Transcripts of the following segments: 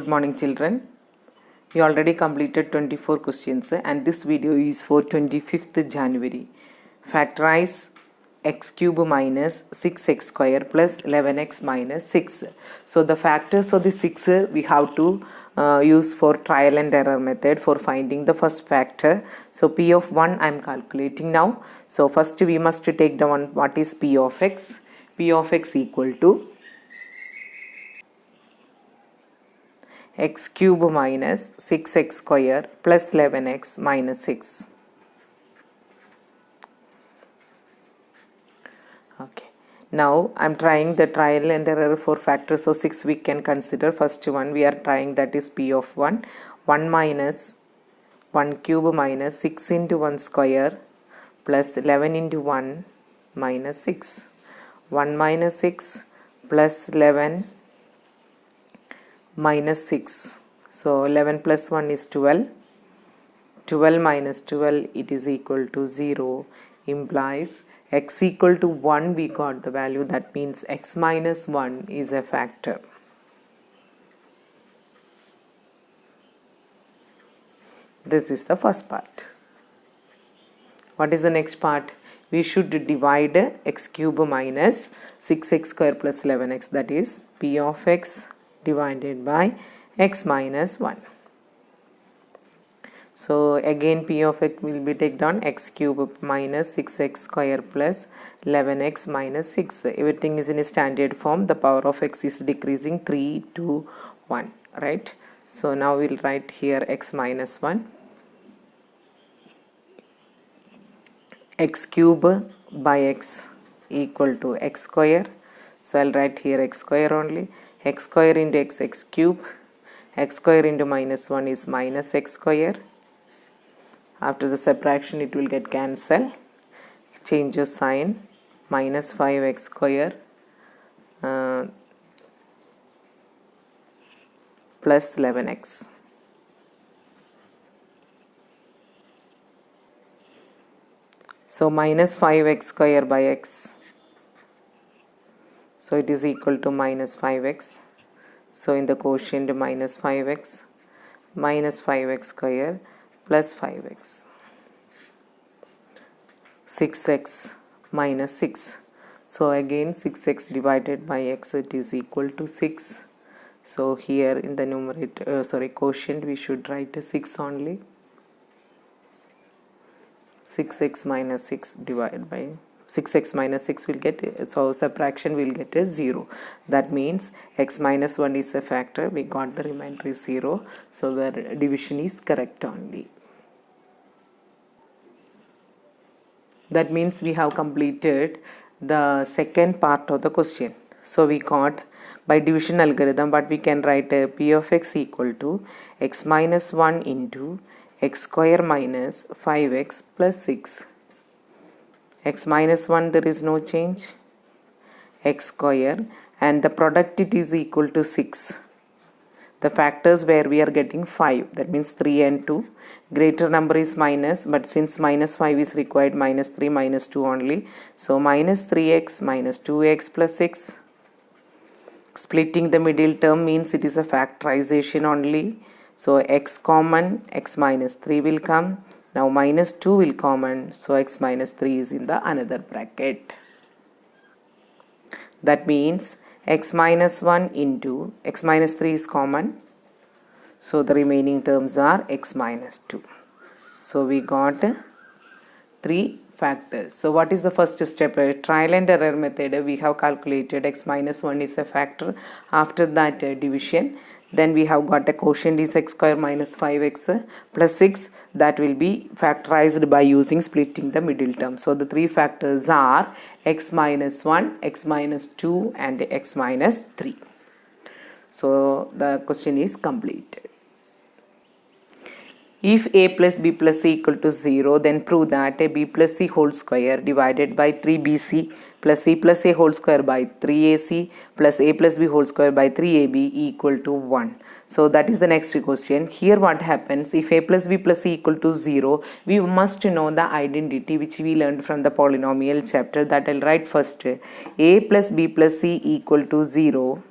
Good morning, children. You already completed 24 questions and this video is for 25th January. Factorize x cube minus 6x square plus 11x minus 6. So the factors of the 6 we have to use for trial and error method for finding the first factor. So p of 1 I am calculating now. So first we must take the one what is p of x. P of x equal to x cube minus 6x square plus 11x minus 6. Okay. Now I am trying the trial and error for factors. So 6 we can consider. First one we are trying, that is p of 1. 1 minus 1 cube minus 6 into 1 square plus 11 into 1 minus 6. 1 minus 6 plus 11 minus 6. So 11 plus 1 is 12. 12 minus 12 it is equal to 0, implies x equal to 1 we got the value, that means x minus 1 is a factor. This is the first part. What is the next part? We should divide x cube minus 6x square plus 11x, that is p of x divided by x minus 1. So again p of x will be taken down, x cube minus 6x square plus 11x minus 6. Everything is in a standard form. The power of x is decreasing 3 to 1, right? So now we'll write here x minus 1. X cube by x equal to x square. So I'll write here x square only. X square into x, x cube. X square into minus 1 is minus x square. After the subtraction it will get cancelled. Change your sign. Minus 5x square plus 11x. So minus 5x square by x. So it is equal to minus 5x. So in the quotient minus 5x square plus 5x. 6x minus 6. So again 6x divided by x, it is equal to 6. So here in the numerator, quotient we should write 6 only. 6x minus 6 divided by 6x minus 6 will get, so subtraction will get a 0. That means x minus 1 is a factor. We got the remainder is 0. So the division is correct only. That means we have completed the second part of the question. So we got by division algorithm, but we can write a p of x equal to x minus 1 into x square minus 5x plus 6. X minus 1 there is no change, x square, and the product it is equal to 6. The factors where we are getting 5, that means 3 and 2. Greater number is minus, but since minus 5 is required, minus 3 minus 2 only. So minus 3x minus 2x plus 6. Splitting the middle term means it is a factorization only. So x common, x minus 3 will come. Now minus 2 will common, so x minus 3 is in the another bracket. That means x minus 1 into x minus 3 is common. So the remaining terms are x minus 2. So we got 3 factors. So what is the first step? Trial and error method. We have calculated x minus 1 is a factor. After that division. Then we have got a quotient is x square minus 5x plus 6. That will be factorized by using splitting the middle term. So the 3 factors are x minus 1, x minus 2 and x minus 3. So the question is completed. If a plus b plus c equal to 0, then prove that a b plus c whole square divided by 3bc plus c plus a whole square by 3ac plus a plus b whole square by 3ab equal to 1. So that is the next question. Here what happens, if a plus b plus c equal to 0, we must know the identity which we learned from the polynomial chapter. That I'll write first. A plus b plus c equal to 0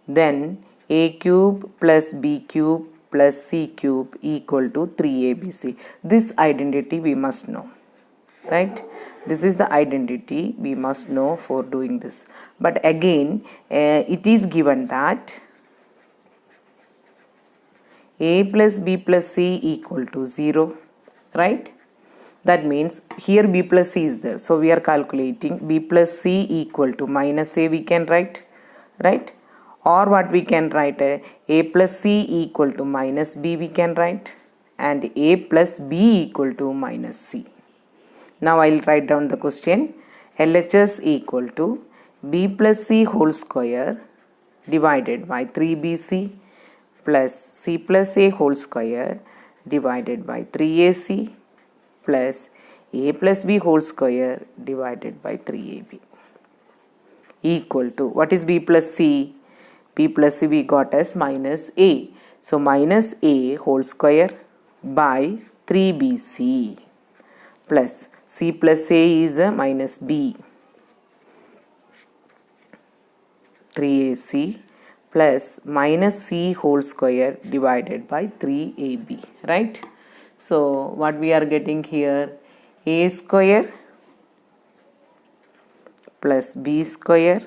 then a cube plus b cube plus c cube equal to 3abc. This identity we must know, right? This is the identity we must know for doing this. But again, it is given that a plus b plus c equal to 0, right? That means here b plus c is there. So we are calculating b plus c equal to minus a we can write, right? Or what we can write, a plus c equal to minus b we can write, and a plus b equal to minus c. Now I will write down the question. LHS equal to b plus c whole square divided by 3bc plus c plus a whole square divided by 3ac plus a plus b whole square divided by 3ab equal to, what is b plus c? B plus c we got as minus a. So minus a whole square by 3bc plus c plus a is minus b, 3ac plus minus c whole square divided by 3ab, right? So what we are getting here, a square plus b square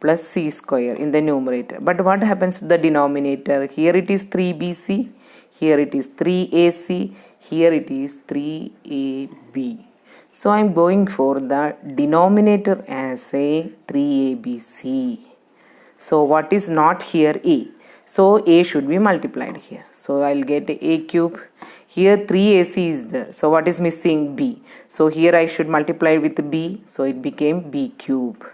plus c square in the numerator. But what happens to the denominator? Here it is 3bc, here it is 3ac, here it is 3ab. So I am going for the denominator as a 3abc. So what is not here? A. So a should be multiplied here. So I will get a cube. Here 3ac is there. So what is missing? B. So here I should multiply with b. So it became b cube.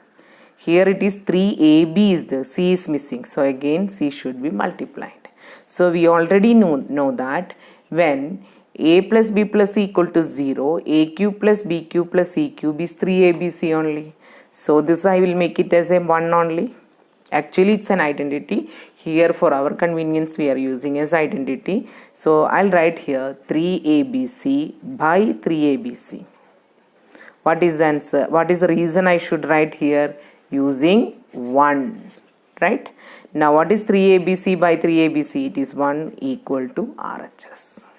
Here it is 3ab is there. C is missing. So again c should be multiplied. So we already know that when a plus b plus c equal to 0, a cube plus b cube plus c cube is 3abc only. So this I will make it as a 1 only. Actually it's an identity. Here for our convenience we are using as identity. So I'll write here 3abc by 3abc. What is the answer? What is the reason I should write here? Using 1, right? Now what is 3abc by 3abc? It is 1 equal to RHS.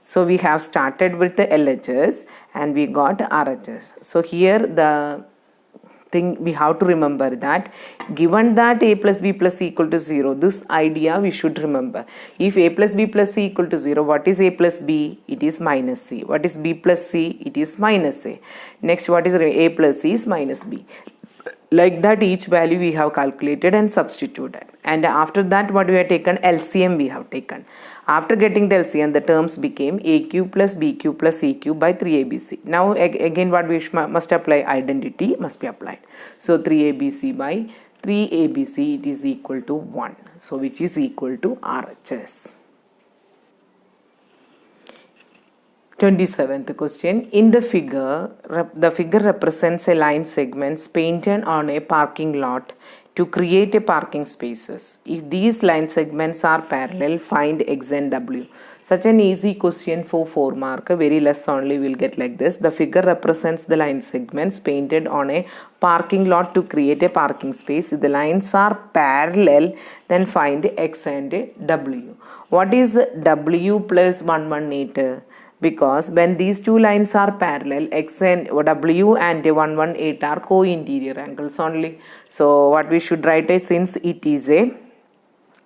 So we have started with the LHS and we got RHS. So here the thing we have to remember that given that a plus b plus c equal to 0, this idea we should remember. If a plus b plus c equal to 0, what is a plus b? It is minus c. What is b plus c? It is minus a. Next, what is a plus c is minus b. Like that each value we have calculated and substituted, and after that what we have taken, LCM we have taken. After getting the LCM, the terms became a cube plus b cube plus c cube by 3abc. Now again what we must apply, identity must be applied. So 3abc by 3abc, it is equal to 1. So which is equal to RHS. 27th question. In the figure represents a line segments painted on a parking lot to create a parking spaces. If these line segments are parallel, find x and w. Such an easy question for 4 mark, very less only will get like this. The figure represents the line segments painted on a parking lot to create a parking space. If the lines are parallel, then find x and w. What is w plus 118? Because when these two lines are parallel, x and w and 118 are co-interior angles only. So what we should write is, since it is a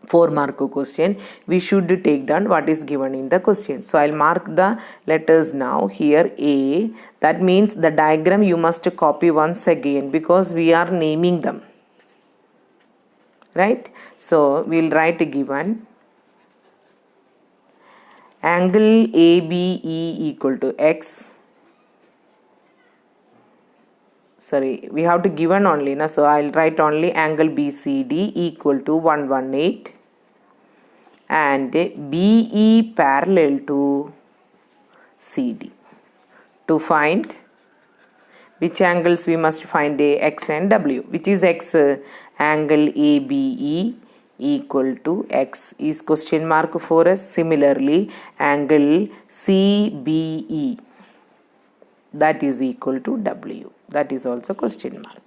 4 mark question, we should take down what is given in the question. So I'll mark the letters now. Here A, that means the diagram you must copy once again because we are naming them, right? So we'll write given angle ABE equal to x. Sorry, we have to given only, na? So I'll write only angle BCD equal to 118 and BE parallel to CD. To find which angles we must find x and w. Which is x? Angle ABE equal to x is question mark for us. Similarly, angle CBE, that is equal to w. That is also question mark.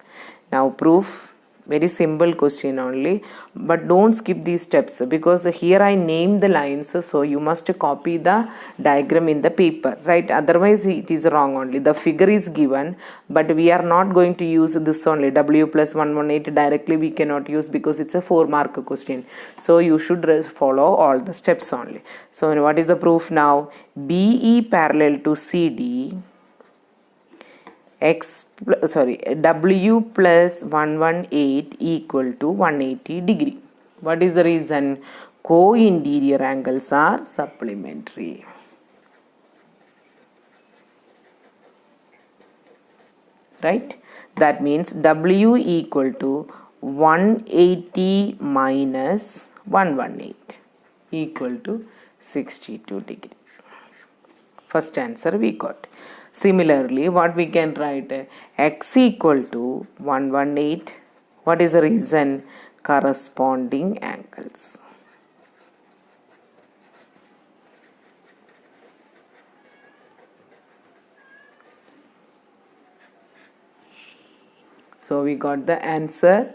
Now proof. Very simple question only, but don't skip these steps because here I name the lines, so you must copy the diagram in the paper, right? Otherwise it is wrong only. The figure is given, but we are not going to use this only. W plus 118 directly we cannot use because it's a 4-mark question. So you should follow all the steps only. So what is the proof now? BE parallel to CD, W plus 118 equal to 180 degree. What is the reason? Co-interior angles are supplementary. Right? That means W equal to 180 minus 118 equal to 62 degrees. First answer we got. Similarly, what we can write? X equal to 118. What is the reason? Corresponding angles. So we got the answer.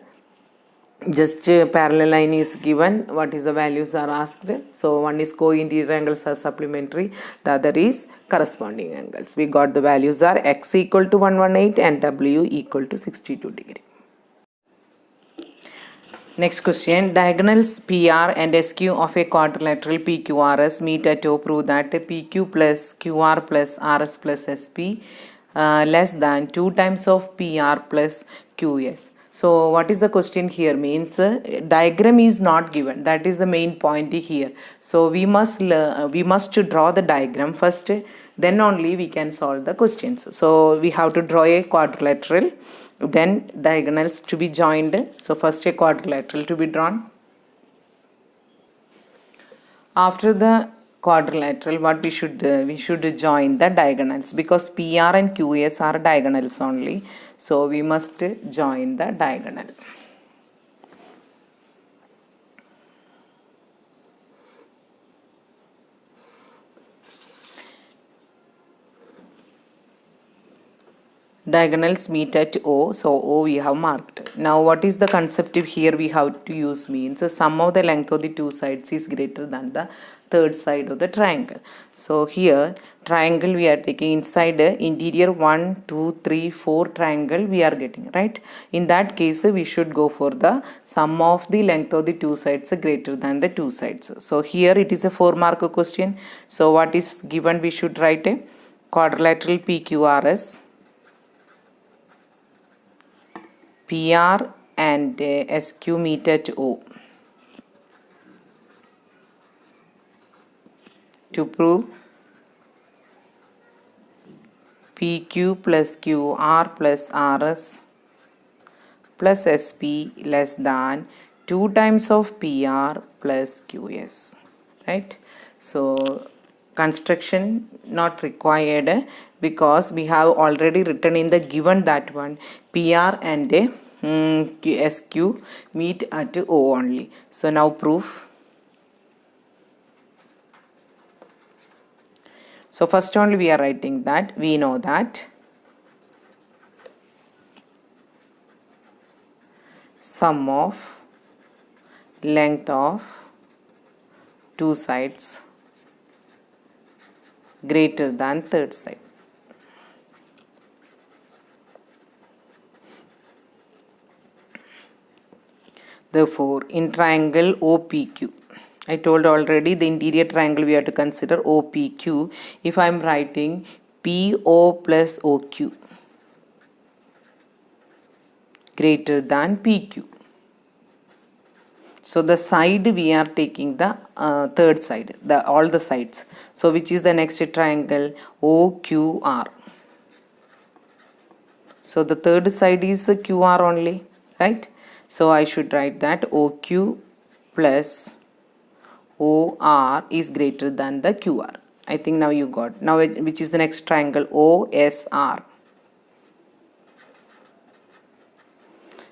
Just parallel line is given. What is the values are asked? So one is co-interior angles are supplementary. The other is corresponding angles. We got the values are X equal to 118 and W equal to 62 degree. Next question. Diagonals PR and SQ of a quadrilateral PQRS meet at O. Prove that PQ plus QR plus RS plus SP less than 2 times of PR plus QS. So what is the question here? Means diagram is not given. That is the main point here. So we must draw the diagram first. Then only we can solve the questions. So we have to draw a quadrilateral. Then diagonals to be joined. So first a quadrilateral to be drawn. After the quadrilateral, what we should join the diagonals because PR and QS are diagonals only. So we must join the diagonal. Diagonals meet at O, so O we have marked. Now what is the concept here we have to use? Means sum of the length of the two sides is greater than the third side of the triangle. So here triangle we are taking inside interior 1, 2, 3, 4 triangle we are getting, right? In that case we should go for the sum of the length of the two sides greater than the two sides. So here it is a 4-mark question. So what is given? We should write a quadrilateral PQRS, PR and SQ meet at O. To prove PQ plus QR plus RS plus SP less than 2 times of PR plus QS, right? So construction not required because we have already written in the given that one PR and SQ meet at O only. So now proof. So first only we are writing that we know that sum of length of two sides greater than third side. Therefore, in triangle OPQ, I told already the interior triangle we have to consider OPQ. If I am writing PO plus OQ greater than PQ. So the side we are taking the third side, all the sides. So which is the next triangle? OQR. So the third side is QR only, right? So I should write that OQ plus OR is greater than the QR. I think now you got. Now which is the next triangle? OSR.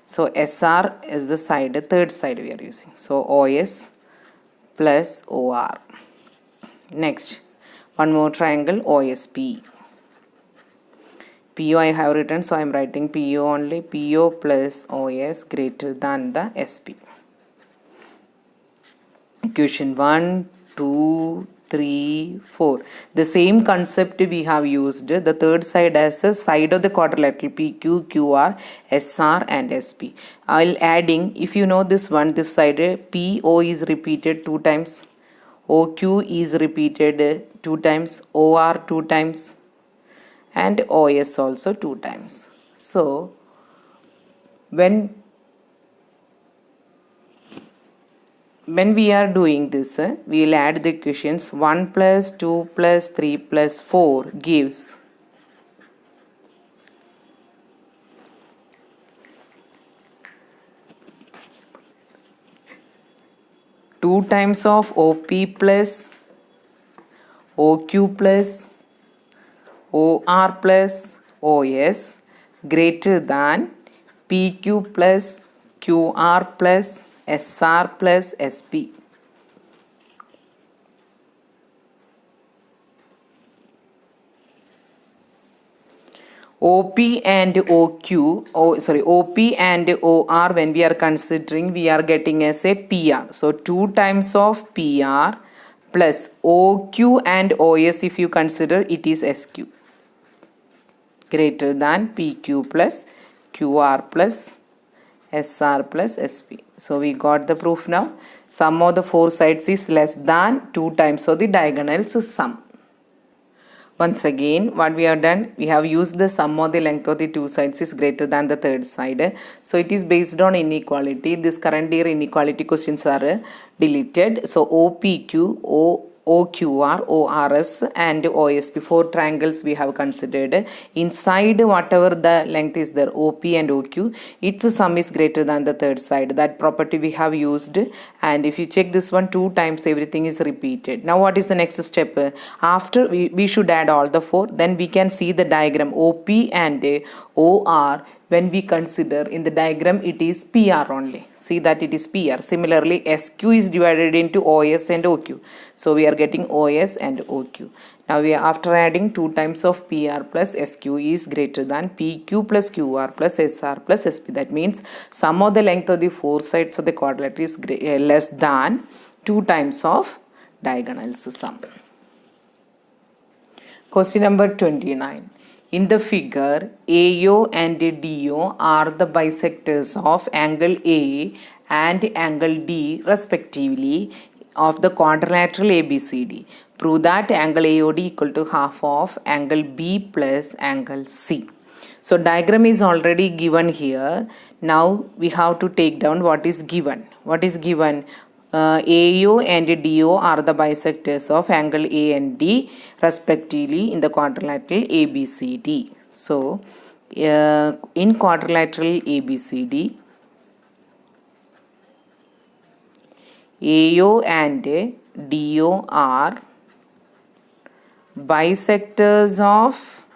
So SR is the side, third side we are using. So OS plus OR. Next, one more triangle OSP. PO I have written, so I am writing PO only. PO plus OS greater than the SP. Equation 1, 2, 3, 4. The same concept we have used the third side as a side of the quadrilateral PQ, QR, SR and SP. I'll adding, if you know this one, this side PO is repeated 2 times, OQ is repeated 2 times, OR 2 times and OS also 2 times. So when we are doing this, we will add the equations. 1 plus 2 plus 3 plus 4 gives 2 times of OP plus OQ plus OR plus OS greater than PQ plus QR plus SR plus SP. OP and OP and OR, when we are considering, we are getting as a PR. So 2 times of PR plus OQ and OS, if you consider, it is SQ greater than PQ plus QR plus SR plus SP. So we got the proof now. Sum of the 4 sides is less than 2 times of the diagonals sum. Once again, what we have done, we have used the sum of the length of the 2 sides is greater than the third side. So it is based on inequality. This current year inequality questions are deleted. So OPQ, OQR, ORS and OSP, 4 triangles we have considered. Inside whatever the length is there, OP and OQ, its sum is greater than the third side. That property we have used, and if you check this one, 2 times everything is repeated. Now what is the next step? After we should add all the 4, then we can see the diagram OP and OR. When we consider in the diagram, it is PR only. See that it is PR. Similarly, SQ is divided into OS and OQ. So we are getting OS and OQ. Now we are, after adding 2 times of PR plus SQ is greater than PQ plus QR plus SR plus SP. That means sum of the length of the 4 sides of the quadrilateral is less than 2 times of diagonals sum. Question number 29. In the figure, AO and DO are the bisectors of angle A and angle D respectively of the quadrilateral ABCD. Prove that angle AOD equal to half of angle B plus angle C. So diagram is already given here. Now we have to take down what is given. What is given? AO and DO are the bisectors of angle A and D respectively in the quadrilateral ABCD. So in quadrilateral ABCD, AO and DO are bisectors of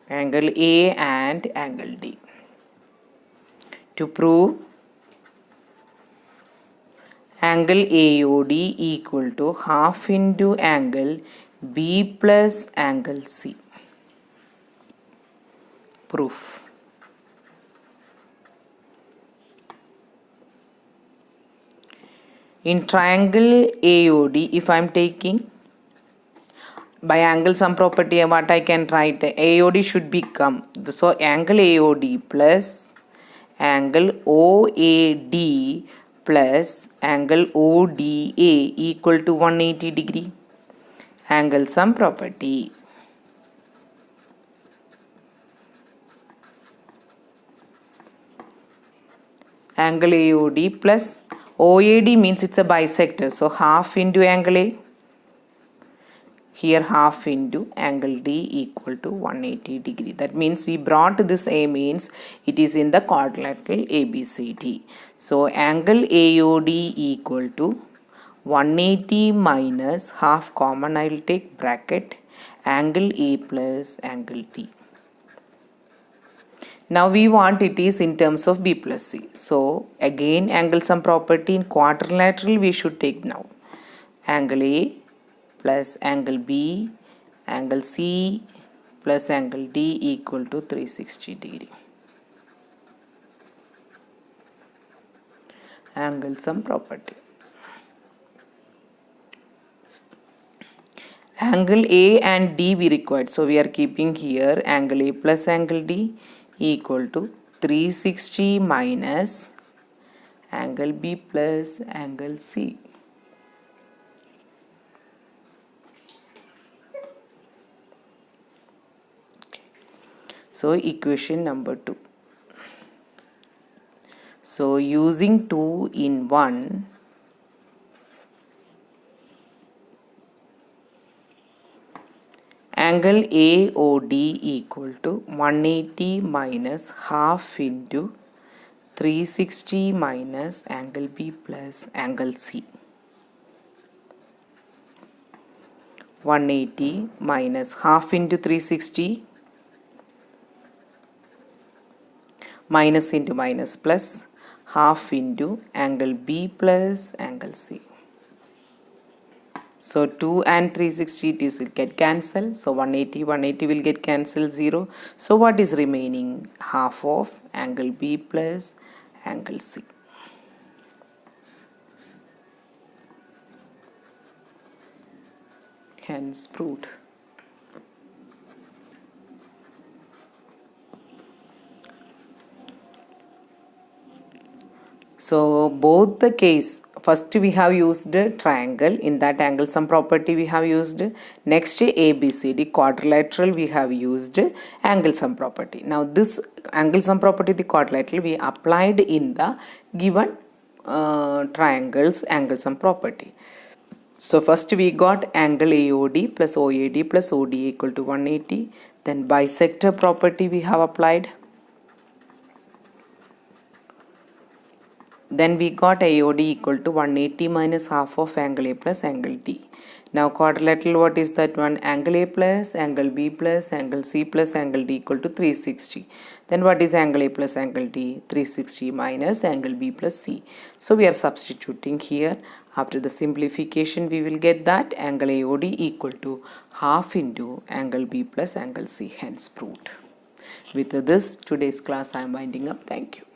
angle A and angle D. To prove angle AOD equal to half into angle B plus angle C. Proof. In triangle AOD, if I am taking by angle sum property, what I can write, AOD should become, so angle AOD plus angle OAD plus angle ODA equal to 180 degree. Angle sum property. Angle AOD plus OAD means it's a bisector. So half into angle A. Here half into angle D equal to 180 degree. That means we brought this A means it is in the quadrilateral ABCD. So angle AOD equal to 180 minus half common, I will take bracket, angle A plus angle D. Now we want it is in terms of B plus C. So again angle sum property in quadrilateral we should take now. Angle A plus angle B, angle C plus angle D equal to 360 degree. Angle sum property. Angle A and D we required. So we are keeping here angle A plus angle D equal to 360 minus angle B plus angle C. So equation number 2. So using 2 in 1, angle AOD equal to 180 minus half into 360 minus angle B plus angle C. 180 minus half into 360 minus into minus plus half into angle B plus angle C. So 2 and 360 it will get cancelled. So 180 will get cancelled 0. So what is remaining? Half of angle B plus angle C. Hence proved. So both the case, first we have used triangle, in that angle sum property we have used. Next ABCD quadrilateral we have used angle sum property. Now this angle sum property, the quadrilateral, we applied in the given triangles angle sum property. So first we got angle AOD plus OAD plus OD equal to 180. Then bisector property we have applied. Then we got AOD equal to 180 minus half of angle A plus angle D. Now quadrilateral, what is that one? Angle A plus angle B plus angle C plus angle D equal to 360. Then what is angle A plus angle D? 360 minus angle B plus C. So we are substituting here. After the simplification we will get that angle AOD equal to half into angle B plus angle C, hence proved. With this today's class I am winding up. Thank you.